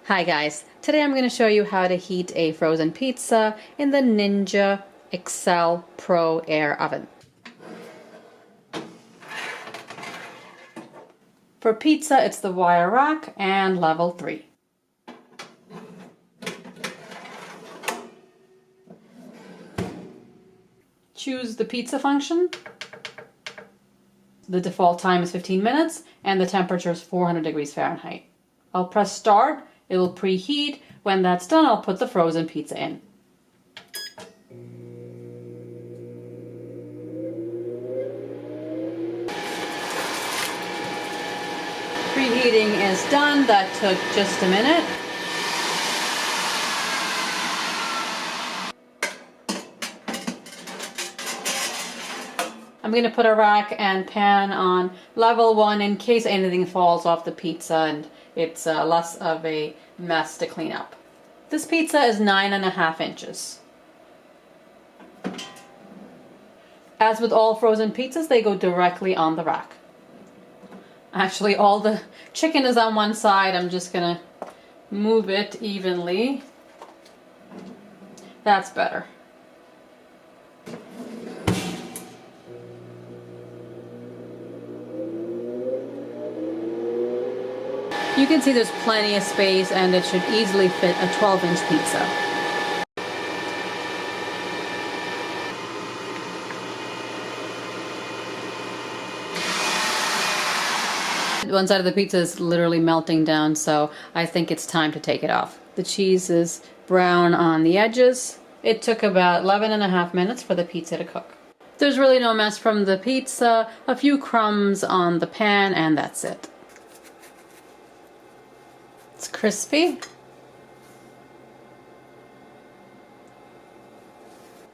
Hi guys, today I'm going to show you how to heat a frozen pizza in the Ninja XL Pro Air Oven. For pizza, it's the wire rack and level 3. Choose the pizza function. The default time is 15 minutes and the temperature is 400 degrees Fahrenheit. I'll press start. It will preheat. When that's done, I'll put the frozen pizza in. Preheating is done. That took just a minute. I'm going to put a rack and pan on level 1 in case anything falls off the pizza and it's less of a mess to clean up. This pizza is 9.5 inches. As with all frozen pizzas, they go directly on the rack. Actually, all the chicken is on one side. I'm just going to move it evenly. That's better. You can see there's plenty of space and it should easily fit a 12-inch pizza. One side of the pizza is literally melting down, so I think it's time to take it off. The cheese is brown on the edges. It took about 11.5 minutes for the pizza to cook. There's really no mess from the pizza, a few crumbs on the pan, and that's it. It's crispy.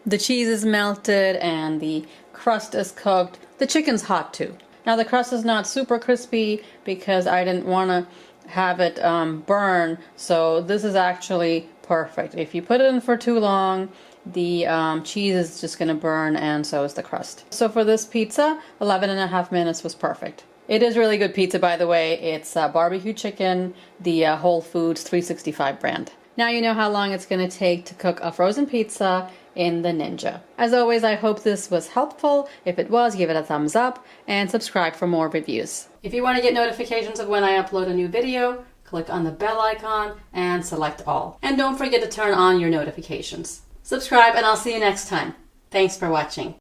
The cheese is melted and the crust is cooked. The chicken's hot too. Now the crust is not super crispy because I didn't want to have it burn, so this is actually perfect. If you put it in for too long, the cheese is just going to burn and so is the crust. So for this pizza, 11.5 minutes was perfect. It is really good pizza, by the way. It's barbecue chicken, the Whole Foods 365 brand. Now you know how long it's going to take to cook a frozen pizza in the Ninja. As always, I hope this was helpful. If it was, give it a thumbs up and subscribe for more reviews. If you want to get notifications of when I upload a new video, click on the bell icon and select all. And don't forget to turn on your notifications. Subscribe and I'll see you next time. Thanks for watching.